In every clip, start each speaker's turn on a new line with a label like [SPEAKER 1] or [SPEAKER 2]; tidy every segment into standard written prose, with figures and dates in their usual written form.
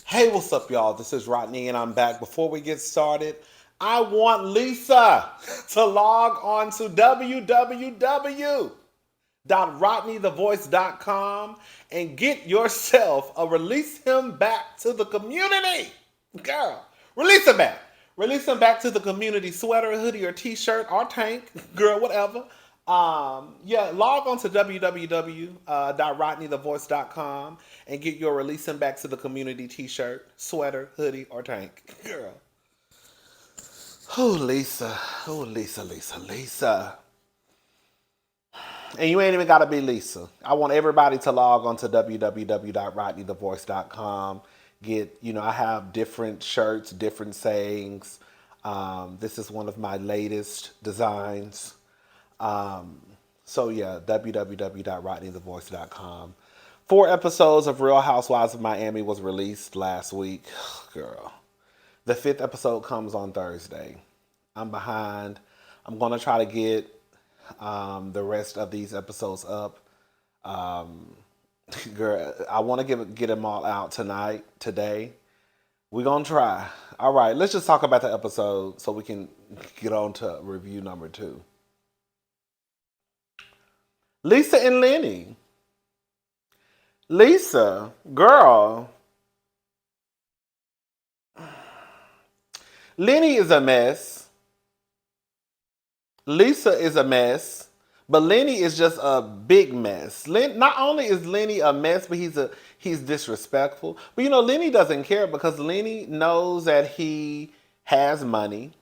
[SPEAKER 1] Hey, what's up, y'all? This is Rodney, and I'm back. Before we get started, I want Lisa to log on to www.rodneythavoice.com and get yourself a Release Him Back to the Community. Girl, release him back. Release him back to the community sweater, hoodie, or t-shirt, or tank, girl, whatever. Yeah, log on to www.rodneythavoice.com and get your Release Him Back to the Community t-shirt, sweater, hoodie, or tank. Girl. Oh, Lisa. Oh, Lisa, Lisa, Lisa. And you ain't even got to be Lisa. I want everybody to log on to www.rodneythavoice.com. I have different shirts, different sayings. This is one of my latest designs. So www.rodneythavoice.com. 4 episodes of Real Housewives of Miami was released last week. Girl. The 5th episode comes on Thursday. I'm behind. I'm going to try to get the rest of these episodes up. Girl, I want to get them all out today. We're going to try. All right, let's just talk about the episode so we can get on to review number 2. Lisa and Lenny. Lisa, girl. Lenny is a mess. Lisa is a mess. But Lenny is just a big mess. Not only is Lenny a mess, but he's disrespectful. But Lenny doesn't care because Lenny knows that he has money,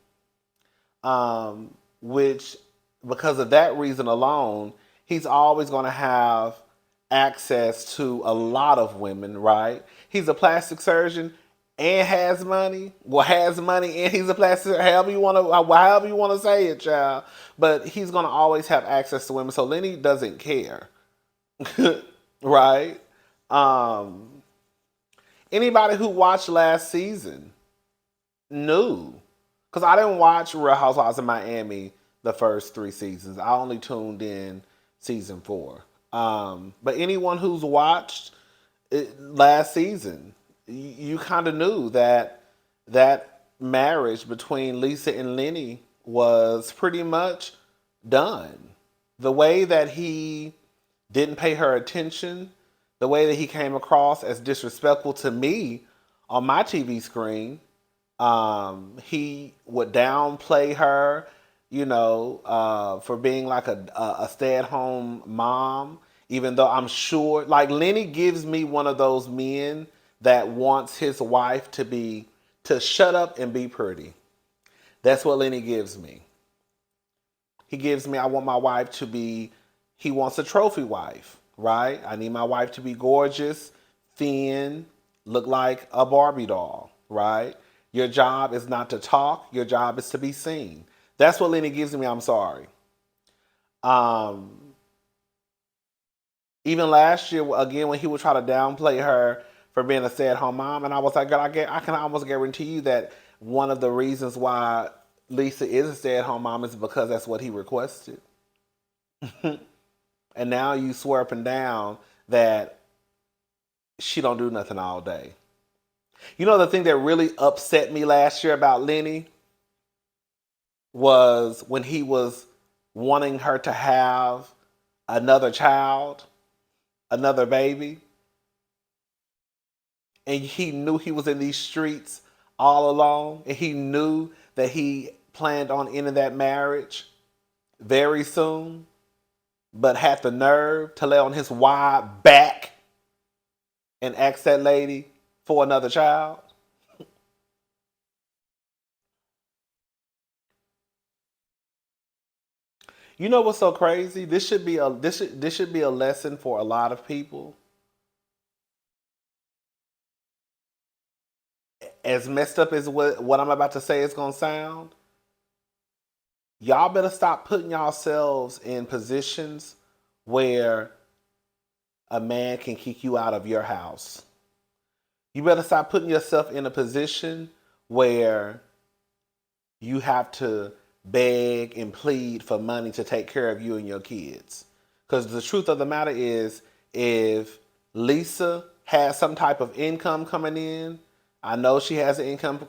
[SPEAKER 1] which because of that reason alone, he's always going to have access to a lot of women, right? He's a plastic surgeon and has money. Well, has money and he's a plastic, however you want to say it, child. But he's gonna always have access to women. So Lenny doesn't care, right? Anybody who watched last season knew, because I didn't watch Real Housewives of Miami the first 3 seasons. I only tuned in season 4. But anyone who's watched it last season, you kind of knew that marriage between Lisa and Lenny was pretty much done. The way that he didn't pay her attention, the way that he came across as disrespectful to me on my TV screen, he would downplay her, for being like a stay-at-home mom, even though I'm sure, like Lenny gives me one of those men that wants his wife to shut up and be pretty. That's what Lenny gives me. He gives me, I want my wife to be, he wants a trophy wife, right? I need my wife to be gorgeous, thin, look like a Barbie doll, right? Your job is not to talk, your job is to be seen. That's what Lenny gives me, I'm sorry. Even last year, again, when he would try to downplay her for being a stay-at-home mom, and I was like, girl, I can almost guarantee you that one of the reasons why Lisa is a stay-at-home mom is because that's what he requested. And now you swear up and down that she don't do nothing all day. The thing that really upset me last year about Lenny was when he was wanting her to have another child, another baby. And he knew he was in these streets all alone. And he knew that he planned on ending that marriage very soon. But had the nerve to lay on his wide back and ask that lady for another child. You know what's so crazy? This should be a lesson for a lot of people. As messed up as what I'm about to say is gonna sound, y'all better stop putting yourselves in positions where a man can kick you out of your house. You better stop putting yourself in a position where you have to beg and plead for money to take care of you and your kids. Because the truth of the matter is, if Lisa has some type of income coming in, I know she has an income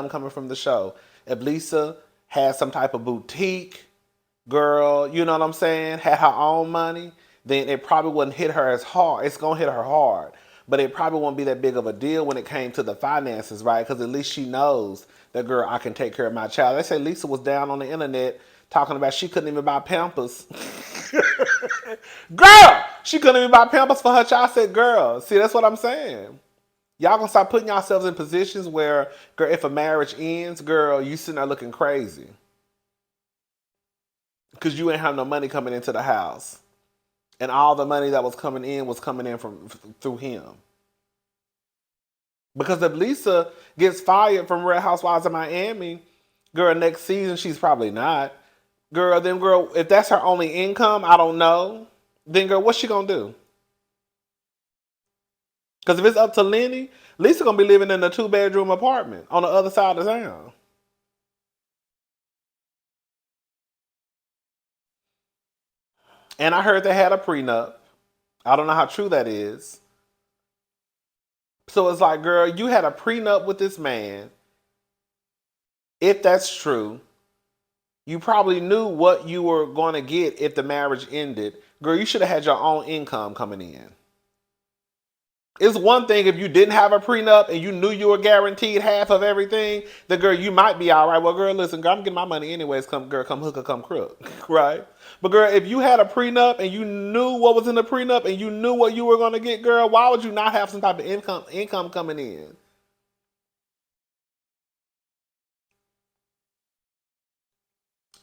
[SPEAKER 1] coming from the show. If Lisa had some type of boutique, girl, you know what I'm saying, had her own money, then it probably wouldn't hit her as hard. It's going to hit her hard. But it probably won't be that big of a deal when it came to the finances, right? Because at least she knows that, girl, I can take care of my child. They say Lisa was down on the internet talking about she couldn't even buy Pampers. Girl, she couldn't even buy Pampers for her child. I said, girl, see, that's what I'm saying. Y'all gonna start putting yourselves in positions where, girl, if a marriage ends, girl, you sitting there looking crazy. Because you ain't have no money coming into the house. And all the money that was coming in from through him. Because if Lisa gets fired from Real Housewives of Miami, girl, next season she's probably not. Girl, then girl, if that's her only income, I don't know. Then girl, what's she gonna do? Because if it's up to Lenny, Lisa gonna be living in a 2-bedroom apartment on the other side of town. And I heard they had a prenup. I don't know how true that is. So it's like, girl, you had a prenup with this man. If that's true, you probably knew what you were going to get if the marriage ended. Girl, you should have had your own income coming in. It's one thing if you didn't have a prenup and you knew you were guaranteed half of everything, then girl, you might be all right. Well, girl, listen, girl, I'm getting my money anyways. Come, girl, come hook or come crook, right? But girl, if you had a prenup and you knew what was in the prenup and you knew what you were going to get, girl, why would you not have some type of income coming in?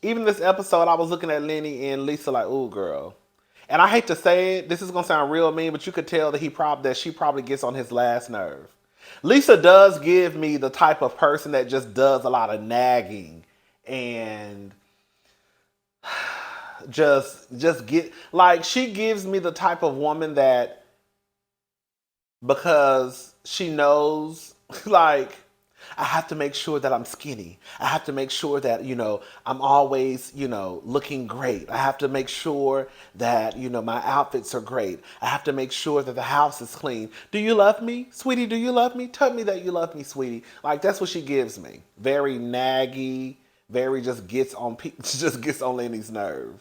[SPEAKER 1] Even this episode, I was looking at Lenny and Lisa like, ooh, girl. And I hate to say it, this is gonna sound real mean, but you could tell that she probably gets on his last nerve. Lisa does give me the type of person that just does a lot of nagging and just get like she gives me the type of woman that because she knows like I have to make sure that I'm skinny. I have to make sure that, I'm always, looking great. I have to make sure that, my outfits are great. I have to make sure that the house is clean. Do you love me? Sweetie, do you love me? Tell me that you love me, sweetie. Like, that's what she gives me. Very naggy, very just gets on Lenny's nerve.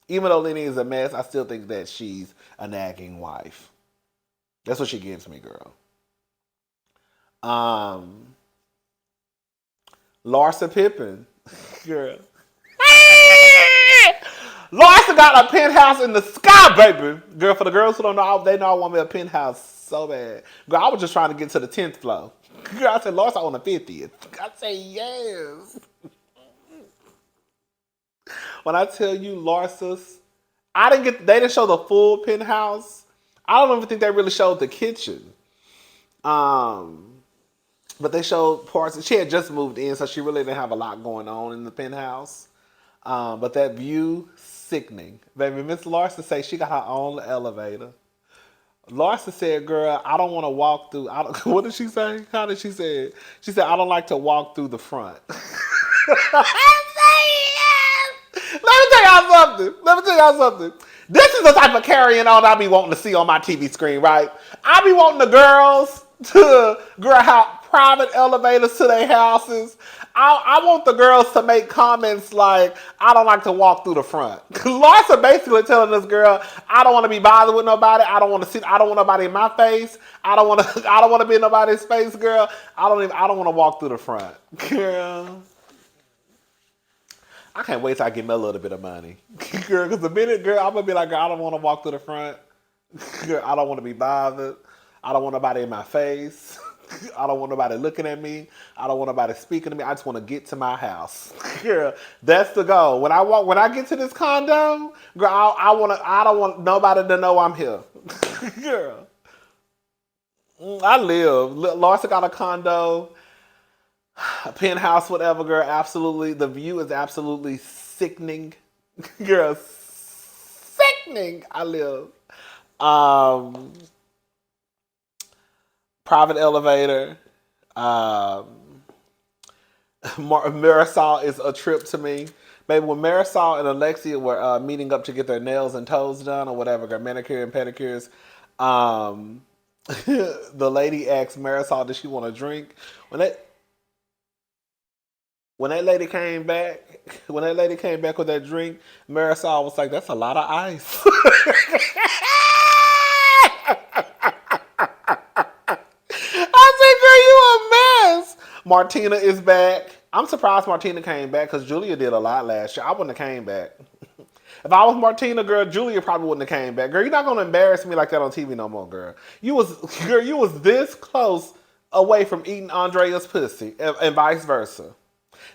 [SPEAKER 1] Even though Lenny is a mess, I still think that she's a nagging wife. That's what she gives me, girl. Larsa Pippen. Girl. Larsa got a penthouse in the sky, baby. Girl, for the girls who don't know, they know I want me a penthouse so bad. Girl, I was just trying to get to the 10th floor. Girl, I said, Larsa on the 50th. I said, yes. When I tell you Larsa's, they didn't show the full penthouse. I don't even think they really showed the kitchen. But they showed parts. She had just moved in, so she really didn't have a lot going on in the penthouse. But that view, sickening. Baby, Miss Larsa say she got her own elevator. Larsa said, girl, I don't want to walk through. What did she say? How did she say it? She said, I don't like to walk through the front. Let me tell y'all something. This is the type of carrying on I be wanting to see on my TV screen, right? I be wanting the girls to have private elevators to their houses. I want the girls to make comments like, I don't like to walk through the front. Larsa basically telling this girl, I don't want to be bothered with nobody. I don't want nobody in my face. I don't want to be in nobody's face, girl. I don't want to walk through the front. Girl. I can't wait till I get me a little bit of money. Girl, because the minute, girl, I'm going to be like, girl, I don't want to walk through the front. Girl, I don't want to be bothered. I don't want nobody in my face. I don't want nobody looking at me. I don't want nobody speaking to me. I just want to get to my house. Girl, that's the goal. When I get to this condo, girl, I don't want nobody to know I'm here. Girl. I live. Larsa got a condo. A penthouse, whatever, girl. Absolutely. The view is absolutely sickening. Girl, sickening. I live. Private elevator. Marisol is a trip to me. Baby, when Marisol and Alexia were meeting up to get their nails and toes done or whatever, girl, manicure and pedicures, The lady asked Marisol, did she want a drink? When that when that lady came back, when that lady came back with that drink, Marisol was like, "That's a lot of ice." I said, "Girl, you a mess." Martina is back. I'm surprised Martina came back because Julia did a lot last year. I wouldn't have came back. If I was Martina, girl, Julia probably wouldn't have came back. Girl, you're not gonna embarrass me like that on TV no more, girl. You was this close away from eating Andrea's pussy, and vice versa.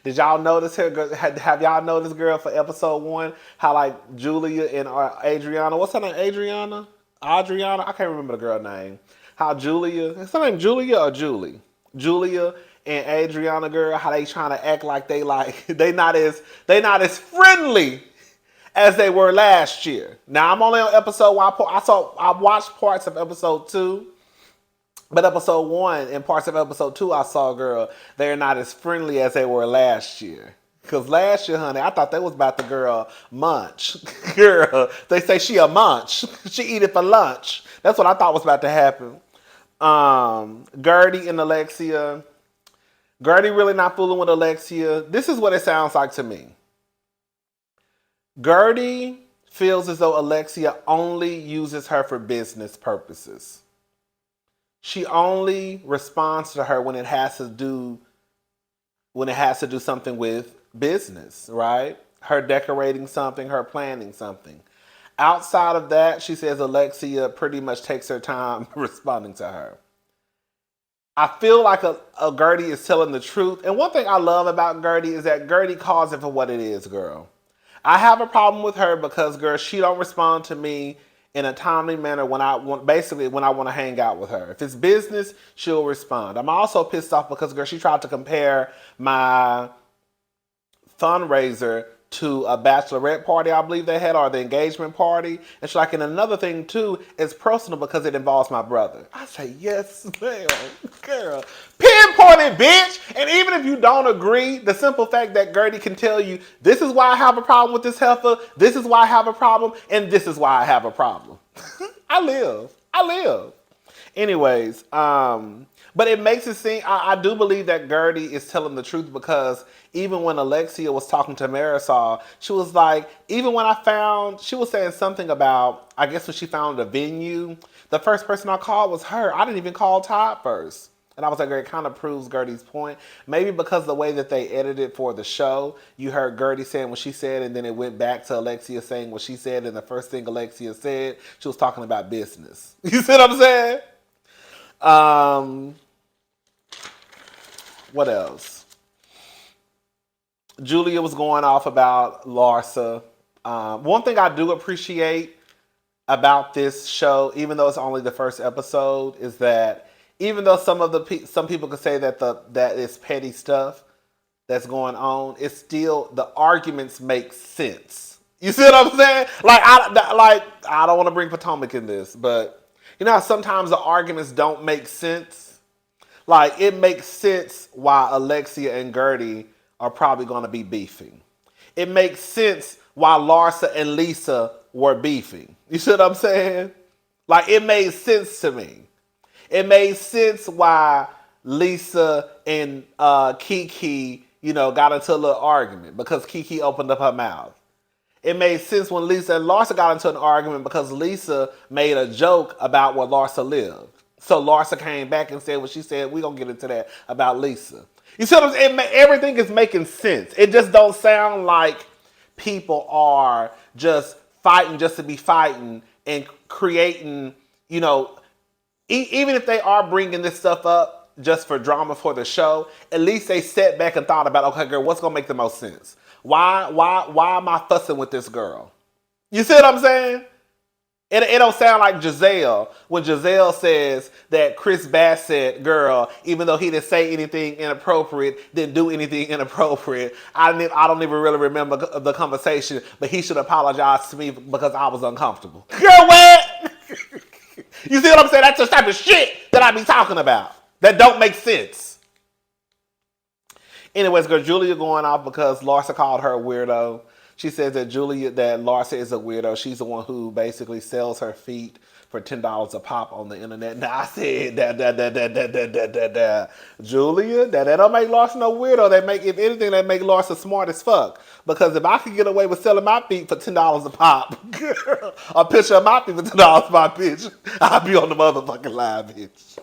[SPEAKER 1] Did y'all notice her? Have y'all noticed, girl, for episode 1, how like Julia and Adriana, what's her name? Adriana? I can't remember the girl name. How Julia, is her name Julia or Julie? Julia and Adriana, girl, how they trying to act like they not as friendly as they were last year. Now I'm only on episode 1. I watched parts of episode 2. But episode 1 and parts of episode 2, I saw, girl, they're not as friendly as they were last year. Because last year, honey, I thought they was about the girl munch. Girl, they say she a munch. She eat it for lunch. That's what I thought was about to happen. Gertie and Alexia. Gertie really not fooling with Alexia. This is what it sounds like to me. Gertie feels as though Alexia only uses her for business purposes. She only responds to her when it has to do something with business, right? Her decorating something, her planning something. Outside of that, she says Alexia pretty much takes her time responding to her. I feel like a Gertie is telling the truth. And one thing I love about Gertie is that Gertie calls it for what it is, girl. I have a problem with her because, girl, she don't respond to me in a timely manner when I want to hang out with her. If it's business, she'll respond. I'm also pissed off because, girl, she tried to compare my fundraiser to a bachelorette party I believe they had, or the engagement party. And she's like, and another thing too, it's personal because it involves my brother. I say, yes, ma'am, girl. Pinpointed, bitch. And even if you don't agree, the simple fact that Gertie can tell you, this is why I have a problem with this heifer, this is why I have a problem, and this is why I have a problem. I live. Anyways, but it makes it seem, I do believe that Gertie is telling the truth because even when Alexia was talking to Marisol, she was like, she was saying something about, I guess when she found a venue, the first person I called was her. I didn't even call Todd first. And I was like, it kind of proves Gertie's point. Maybe because the way that they edited for the show, you heard Gertie saying what she said, and then it went back to Alexia saying what she said, and the first thing Alexia said, she was talking about business. You see what I'm saying? What else? Julia was going off about Larsa. One thing I do appreciate about this show, even though it's only the first episode, is that even though some people could say that it's petty stuff that's going on, it's still, the arguments make sense. You see what I'm saying? I don't want to bring Potomac in this, but you know how sometimes the arguments don't make sense? Like, it makes sense why Alexia and Gertie are probably going to be beefing. It makes sense why Larsa and Lisa were beefing. You see what I'm saying? Like, it made sense to me. It made sense why Lisa and Kiki, got into a little argument because Kiki opened up her mouth. It made sense when Lisa and Larsa got into an argument because Lisa made a joke about where Larsa lived. So Larsa came back and said what she said. We're going to get into that about Lisa. You see what I'm saying? Everything is making sense. It just don't sound like people are just fighting just to be fighting and creating, even if they are bringing this stuff up just for drama for the show, at least they sat back and thought about, okay, girl, what's going to make the most sense? Why am I fussing with this girl? You see what I'm saying? It don't sound like Giselle when Giselle says that Chris Bassett, girl, even though he didn't say anything inappropriate, didn't do anything inappropriate. I don't even really remember the conversation, but he should apologize to me because I was uncomfortable. Girl, what? You see what I'm saying? That's the type of shit that I be talking about that don't make sense. Anyways, girl, Julia going off because Larsa called her a weirdo. She says that Larsa is a weirdo. She's the one who basically sells her feet for $10 a pop on the internet. Now I said that Julia, that don't make Larsa no weirdo. They make, if anything, they make Larsa smart as fuck. Because if I could get away with selling my feet for $10 a pop, girl, a picture of my feet for $10 a pop, bitch, I'll be on the motherfucking live, bitch.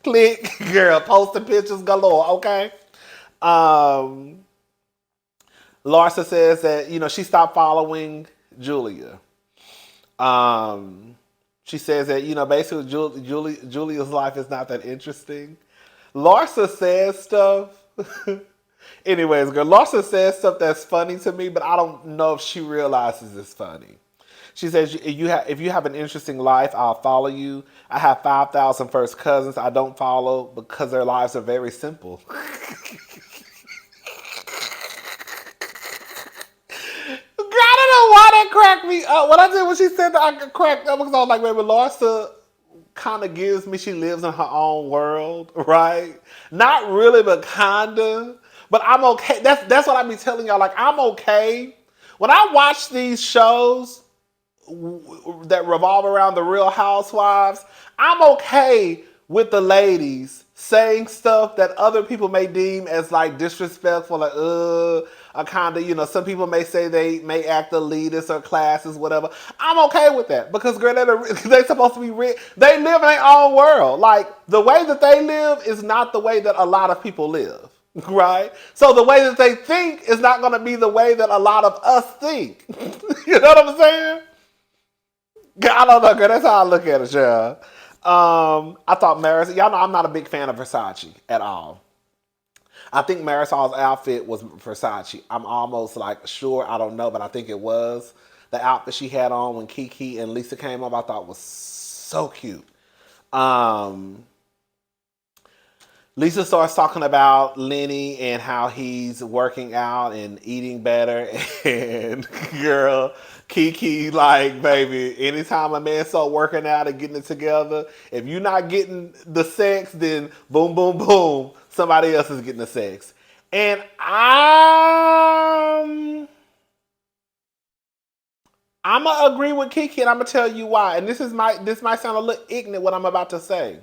[SPEAKER 1] Click, girl, posting pictures galore, okay? Larsa says that, she stopped following Julia. She says that, basically Julia's life is not that interesting. Larsa says stuff. Anyways, girl, Larsa says stuff that's funny to me, but I don't know if she realizes it's funny. She says, if you have an interesting life, I'll follow you. I have 5,000 first cousins I don't follow because their lives are very simple. I don't know why that cracked me up. What I did when she said that, I cracked up because I was like, baby, Larsa kind of gives me, she lives in her own world, right? Not really, but kind of. But I'm okay. That's what I be telling y'all. Like, I'm okay. When I watch these shows that revolve around the Real Housewives, I'm okay with the ladies saying stuff that other people may deem as like disrespectful, like a kind of, some people may say they may act elitist or classist, whatever. I'm okay with that because girl, they're supposed to be rich. They live in their own world. Like the way that they live is not the way that a lot of people live, right? So the way that they think is not going to be the way that a lot of us think. You know what I'm saying? I don't know, girl. That's how I look at it, y'all. I thought Marisol, y'all know I'm not a big fan of Versace at all. I think Marisol's outfit was Versace. I'm almost like sure, I don't know, but I think it was. The outfit she had on when Kiki and Lisa came up, I thought was so cute. Lisa starts talking about Lenny and how he's working out and eating better. And girl, Kiki, like, baby, anytime a man start working out and getting it together, if you're not getting the sex, then boom, boom, boom, somebody else is getting the sex. And I'm gonna agree with Kiki, and I'm gonna tell you why. And this might sound a little ignorant what I'm about to say.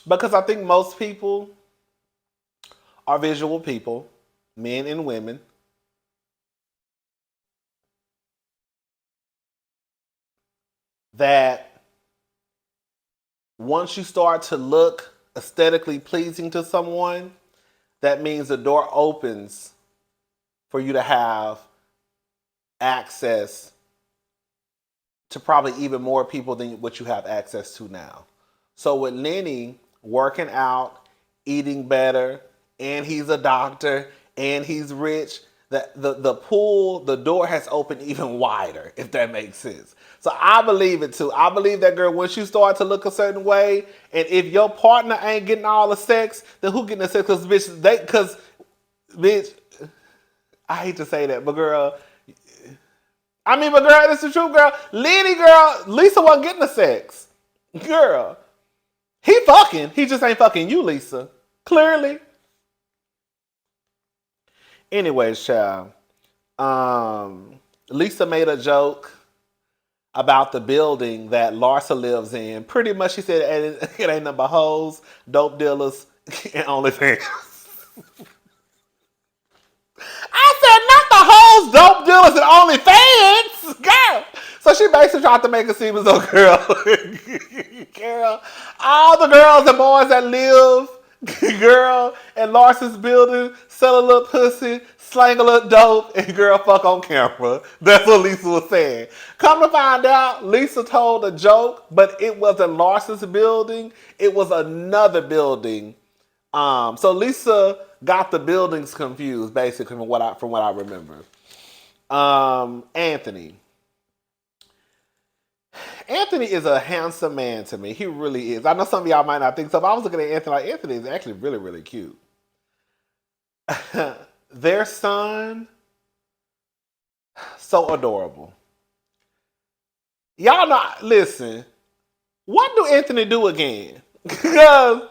[SPEAKER 1] Because I think most people are visual people, men and women. That once you start to look aesthetically pleasing to someone, that means the door opens for you to have access to probably even more people than what you have access to now. So with Lenny working out, eating better, and he's a doctor, and he's rich, the pool, the door has opened even wider, if that makes sense. So I believe it too. I believe that, girl, once you start to look a certain way, and if your partner ain't getting all the sex, then who getting the sex? Because bitch, I hate to say that, but girl, that's the truth, girl. Lenny, girl, Lisa wasn't getting the sex. Girl, he fucking. He just ain't fucking you, Lisa. Clearly. Anyways, child. Lisa made a joke about the building that Larsa lives in. Pretty much, she said it ain't nothing but hoes, dope dealers, and OnlyFans. I said not the hoes, dope dealers, and OnlyFans, girl. So she basically tried to make it seem as though, girl, all the girls and boys that live, girl, in Larsa's building, sell a little pussy, slang a little dope, and girl, fuck on camera. That's what Lisa was saying. Come to find out, Lisa told a joke, but it wasn't Larsa's building. It was another building. So Lisa got the buildings confused, basically, from what I remember. Anthony. Anthony is a handsome man to me. He really is. I know some of y'all might not think so, but I was looking at Anthony like, Anthony is actually really, really cute. Their son, so adorable. Y'all know, listen, what do Anthony do again? Because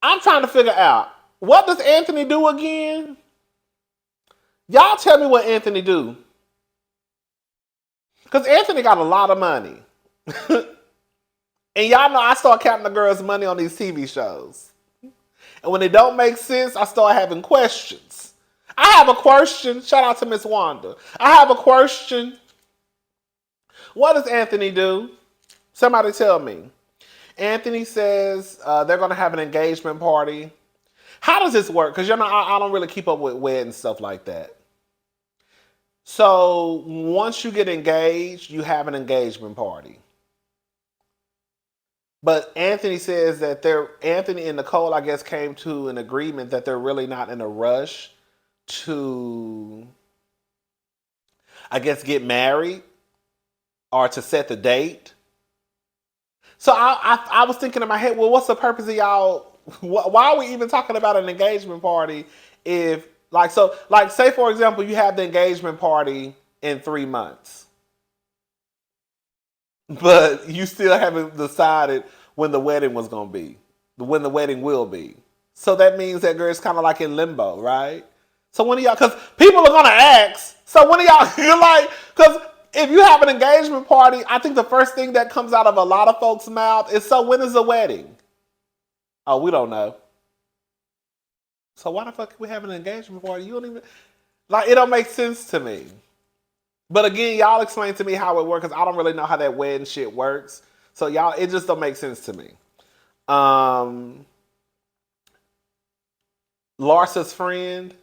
[SPEAKER 1] I'm trying to figure out, what does Anthony do again? Y'all tell me what Anthony do. Because Anthony got a lot of money. And y'all know I start counting the girls' money on these TV shows. And when it don't make sense, I start having questions. I have a question. Shout out to Miss Wanda. I have a question. What does Anthony do? Somebody tell me. Anthony says they're going to have an engagement party. How does this work? Because I don't really keep up with weddings stuff like that. So once you get engaged, you have an engagement party. But Anthony says that Anthony and Nicole, I guess, came to an agreement that they're really not in a rush to, I guess, get married or to set the date. So I was thinking in my head, well, what's the purpose of y'all? Why are we even talking about an engagement party if, say for example, you have the engagement party in 3 months, but you still haven't decided when the wedding was going to be, when the wedding will be. So that means that girl is kind of like in limbo, right? So when are y'all, because people are going to ask, so when are y'all, you're like, because if you have an engagement party, I think the first thing that comes out of a lot of folks' mouth is, so when is the wedding? Oh, we don't know. So why the fuck are we having an engagement party? You don't even, it don't make sense to me. But again, y'all explain to me how it works, because I don't really know how that wedding shit works. So y'all, it just don't make sense to me. Larsa's friend,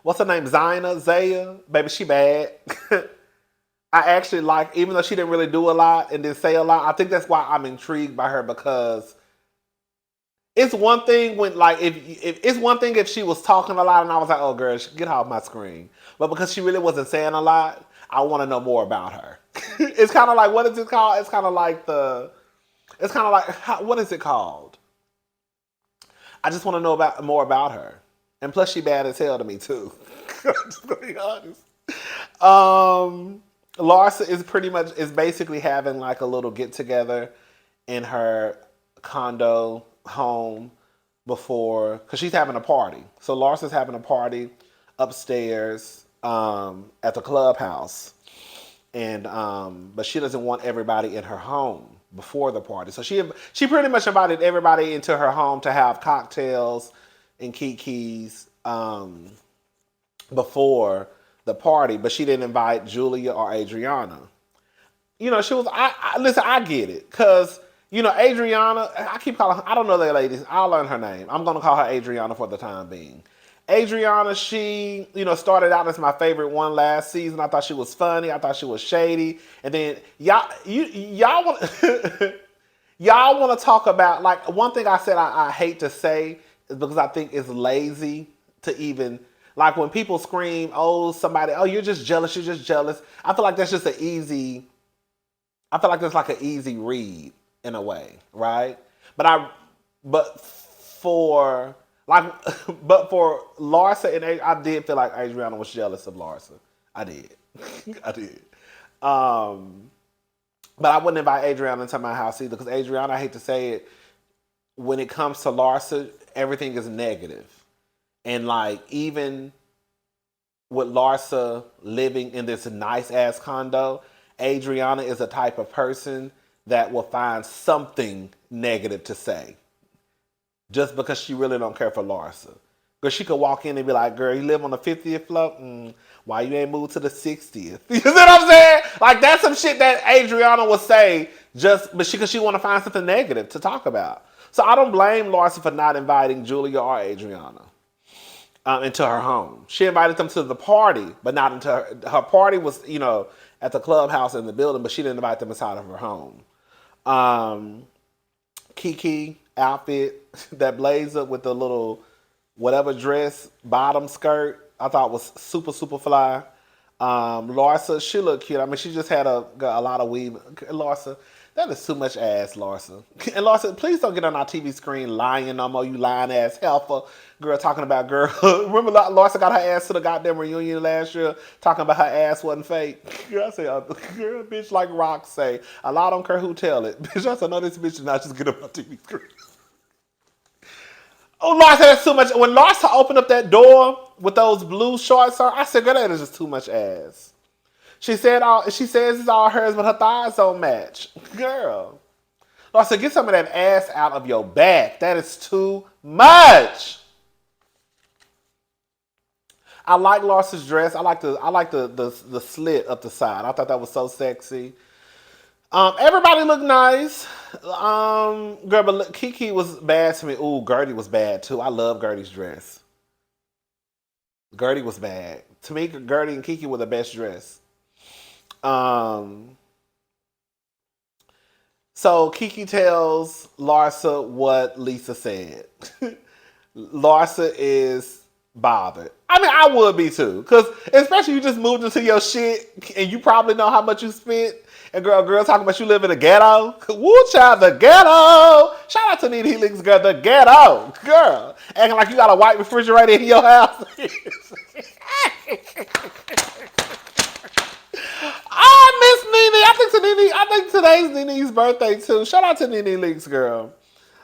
[SPEAKER 1] what's her name? Zaya? Baby, she bad. I actually like, even though she didn't really do a lot and didn't say a lot, I think that's why I'm intrigued by her, because it's one thing when, if it's one thing if she was talking a lot and I was like, oh girl, get off my screen. But because she really wasn't saying a lot, I want to know more about her. It's kind of like, what is it called? It's kind of like what is it called? I just want to know more about her. And plus she bad as hell to me too. I'm just going to be honest. Larsa is basically having like a little get together in her condo home because she's having a party. So Larsa's having a party upstairs at the clubhouse, and but she doesn't want everybody in her home before the party. So she pretty much invited everybody into her home to have cocktails and kikis before the party, but she didn't invite Julia or Adriana. She was. Listen. I get it, cause Adriana. I keep calling her. I don't know that lady. I'll learn her name. I'm gonna call her Adriana for the time being. Adriana, she started out as my favorite one last season. I thought she was funny. I thought she was shady. And then y'all want y'all want to talk about, like, one thing I said I hate to say is because I think it's lazy to even. Like when people scream, oh, somebody, oh, you're just jealous, I feel like that's just I feel like that's like an easy read in a way, right? But for Larsa and I did feel like Adriana was jealous of Larsa. I did. I did. But I wouldn't invite Adriana into my house either, because Adriana, I hate to say it, when it comes to Larsa, everything is negative. And like, even with Larsa living in this nice ass condo, Adriana is a type of person that will find something negative to say just because she really don't care for Larsa. Because she could walk in and be like, girl, you live on the 50th floor? Why you ain't moved to the 60th? You see what I'm saying? Like, that's some shit that Adriana will say because she want to find something negative to talk about. So I don't blame Larsa for not inviting Julia or Adriana into her home. She invited them to the party, but not into her party was, at the clubhouse in the building, but she didn't invite them inside of her home. Kiki outfit, that blazer with the little whatever dress, bottom skirt, I thought was super, super fly. Larsa, she looked cute. I mean, she just had got a lot of weave. Larsa, that is too much ass, Larsa. And Larsa, please don't get on our TV screen lying no more, you lying ass helper. Girl talking about remember Larsa got her ass to the goddamn reunion last year talking about her ass wasn't fake. Girl, I say, girl, bitch, like Rock say, a lot don't care who tell it. Bitch, I said, no, this bitch did not just get on my TV screen. Oh, Larsa, that's too much. When Larsa opened up that door with those blue shorts on, I said, girl, that is just too much ass. She says it's all hers, but her thighs don't match. Girl. Larsa, get some of that ass out of your back. That is too much. I like Larsa's dress. I like the slit up the side. I thought that was so sexy. Everybody looked nice. Girl, but look, Kiki was bad to me. Ooh, Gertie was bad too. I love Gertie's dress. Gertie was bad. To me, Gertie and Kiki were the best dress. So Kiki tells Larsa what Lisa said. Larsa is bothered. I mean, I would be too. Because especially you just moved into your shit and you probably know how much you spent. And girl talking about you live in the ghetto. Woo, child, the ghetto. Shout out to Nene Leakes, girl, the ghetto. Girl, acting like you got a white refrigerator in your house. I miss Nene. I think today's Nene's birthday too. Shout out to Nene Leakes, girl.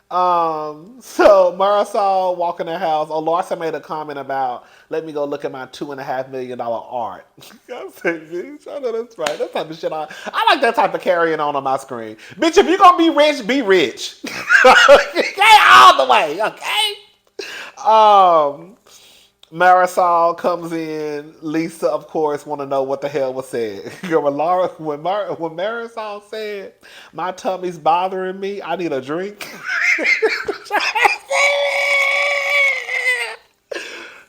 [SPEAKER 1] So Marisol walking the house. Oh, Larsa made a comment about, let me go look at my $2.5 million art. I said, bitch, I know that's right. That type of shit. I like that type of carrying on my screen. Bitch, if you're gonna be rich, be rich. Okay, all the way, okay? Marisol comes in. Lisa, of course, want to know what the hell was said. When Marisol said, my tummy's bothering me, I need a drink.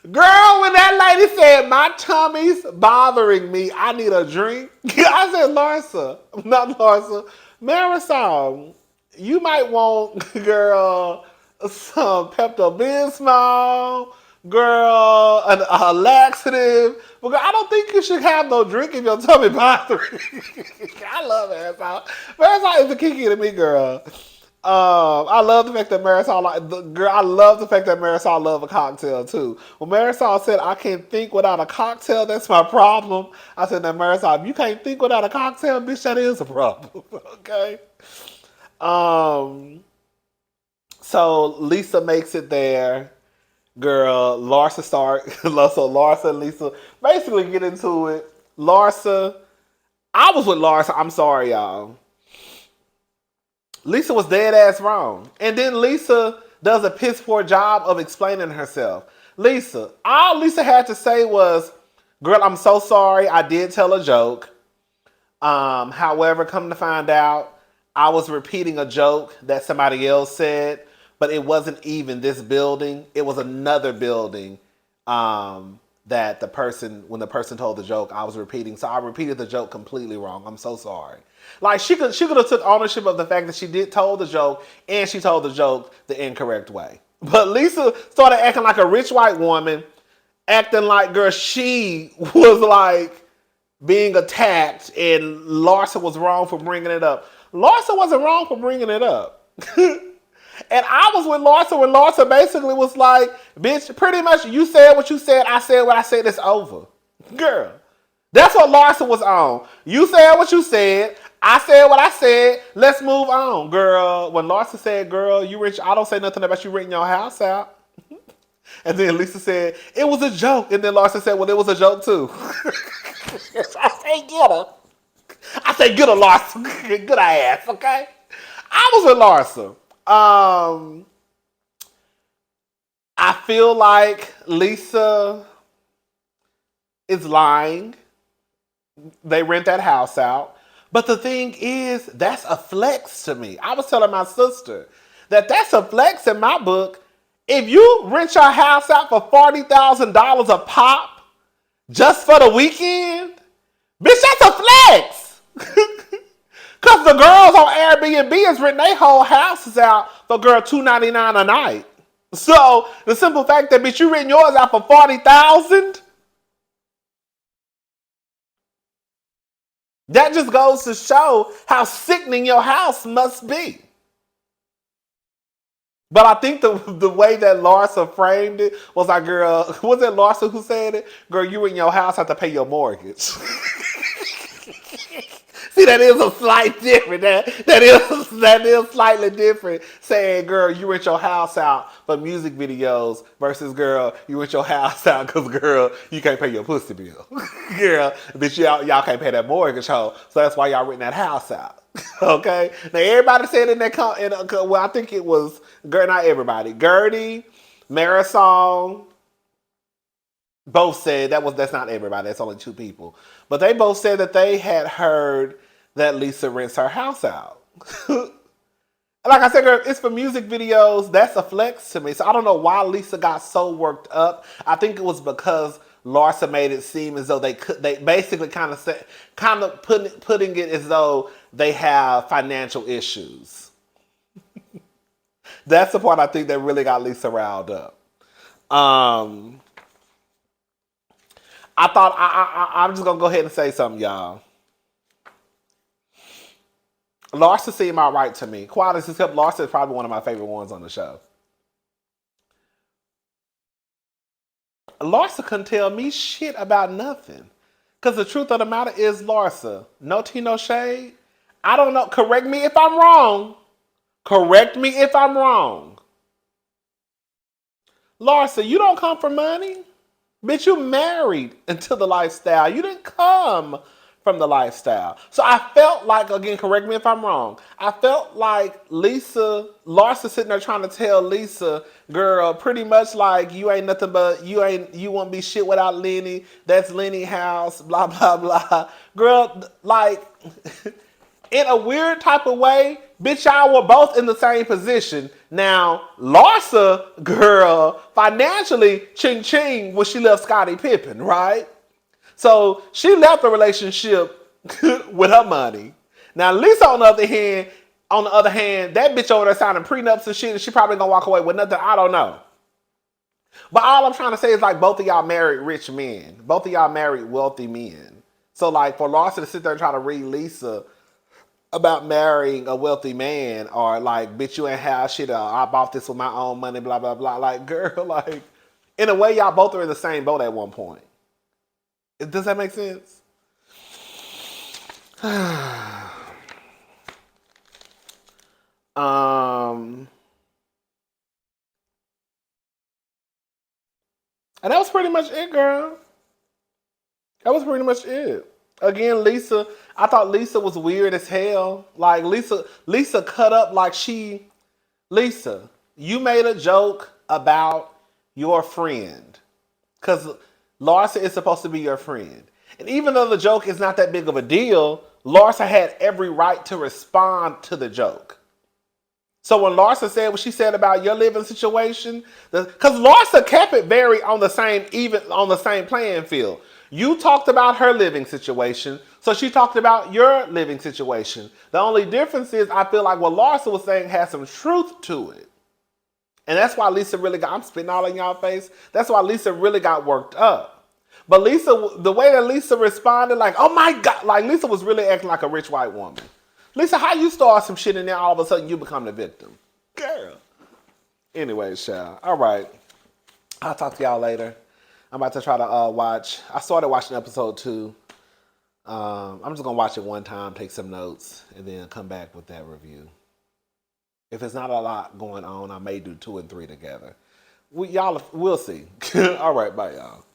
[SPEAKER 1] Girl, when that lady said, my tummy's bothering me, I need a drink. I said, Larsa, not Larsa, Marisol, you might want, girl, some Pepto-Bismol, girl, a laxative. But girl, I don't think you should have no drink if your tummy bothering. I love Marisol. Marisol is the Kiki to me, girl. I love the fact that Marisol I love the fact that Marisol love a cocktail too. When Marisol said, I can't think without a cocktail, that's my problem. I said, now Marisol, if you can't think without a cocktail, bitch, that is a problem. Okay. So Lisa makes it there. Girl, Larsa and Lisa basically get into it. I was with Larsa. I'm sorry, y'all. Lisa was dead ass wrong. And then Lisa does a piss poor job of explaining herself. All Lisa had to say was, girl, I'm so sorry. I did tell a joke. However, come to find out, I was repeating a joke that somebody else said, but it wasn't even this building. It was another building that when the person told the joke, I was repeating. So I repeated the joke completely wrong. I'm so sorry. Like she could have took ownership of the fact that she told the joke and she told the joke the incorrect way. But Lisa started acting like a rich white woman, acting like, girl, she was like being attacked and Larsa was wrong for bringing it up. Larsa wasn't wrong for bringing it up. And I was with Larsa when Larsa basically was like, bitch, pretty much you said what you said, I said what I said, it's over. Girl, that's what Larsa was on. You said what you said, I said what I said, let's move on. Girl, when Larsa said, girl, you rich, I don't say nothing about you renting your house out. And then Lisa said, it was a joke. And then Larsa said, well, it was a joke too. I say, get her. I say, get her, Larsa. Get her ass, okay? I was with Larsa. I feel like Lisa is lying. They rent that house out. But the thing is, that's a flex to me. I was telling my sister that's a flex in my book. If you rent your house out for $40,000 a pop just for the weekend, bitch, that's a flex. Because the girls on Airbnb is renting their whole houses out for, girl, $299 a night. So the simple fact that, bitch, you renting yours out for $40,000, that just goes to show how sickening your house must be. But I think the way that Larsa framed it was like, girl, was it Larsa who said it? Girl, you in your house have to pay your mortgage. See, that is a slight different. That is slightly different. Saying, girl, you rent your house out for music videos versus, girl, you rent your house out because, girl, you can't pay your pussy bill. Girl, bitch, y'all can't pay that mortgage hoe, so that's why y'all renting that house out. Okay? Now, everybody said in that, well, I think it was, not everybody. Gertie, Marisol, both said that's not everybody. That's only two people, but they both said that they had heard that Lisa rents her house out. Like I said, girl, it's for music videos. That's a flex to me. So I don't know why Lisa got so worked up. I think it was because Larsa made it seem as though they basically kind of putting it as though they have financial issues. That's the part I think that really got Lisa riled up. I thought I'm just gonna go ahead and say something, y'all. Larsa seemed all right to me. Quite honestly, except Larsa is probably one of my favorite ones on the show. Larsa couldn't tell me shit about nothing. Because the truth of the matter is, Larsa, no tea, no shade. I don't know. Correct me if I'm wrong. Correct me if I'm wrong. Larsa, you don't come for money. Bitch, you married into the lifestyle. You didn't come from the lifestyle. So I felt like, again, correct me if I'm wrong, I felt like Larsa sitting there trying to tell Lisa, girl, pretty much like you ain't nothing but, you won't be shit without Lenny. That's Lenny house, blah, blah, blah. Girl, like, in a weird type of way, bitch, y'all were both in the same position. Now, Larsa, girl, financially, ching ching when she left Scottie Pippen, right? So she left the relationship with her money. Now, Lisa, on the other hand, that bitch over there signing prenups and shit, and she probably gonna walk away with nothing. I don't know. But all I'm trying to say is, like, both of y'all married rich men. Both of y'all married wealthy men. So, like, for Larsa to sit there and try to read Lisa about marrying a wealthy man, or like, bitch, you ain't have shit, I bought this with my own money, blah, blah, blah. Like, girl, like, in a way, y'all both are in the same boat at one point. Does that make sense? And that was pretty much it, girl. That was pretty much it. Again, Lisa, I thought Lisa was weird as hell. Like, Lisa cut up like Lisa, you made a joke about your friend. Because Larsa is supposed to be your friend. And even though the joke is not that big of a deal, Larsa had every right to respond to the joke. So when Larsa said what she said about your living situation, because Larsa kept it very on the same playing field. You talked about her living situation, so she talked about your living situation. The only difference is, I feel like what Larsa was saying had some truth to it. And that's why Lisa really I'm spitting all in y'all face. That's why Lisa really got worked up. But Lisa, the way that Lisa responded, like, oh my God, like Lisa was really acting like a rich white woman. Lisa, how you start some shit and then all of a sudden you become the victim? Girl. Anyway, child. All right. I'll talk to y'all later. I'm about to try to watch. I started watching episode 2. I'm just going to watch it one time, take some notes, and then come back with that review. If it's not a lot going on, I may do 2 and 3 together. We'll see. All right, bye, y'all.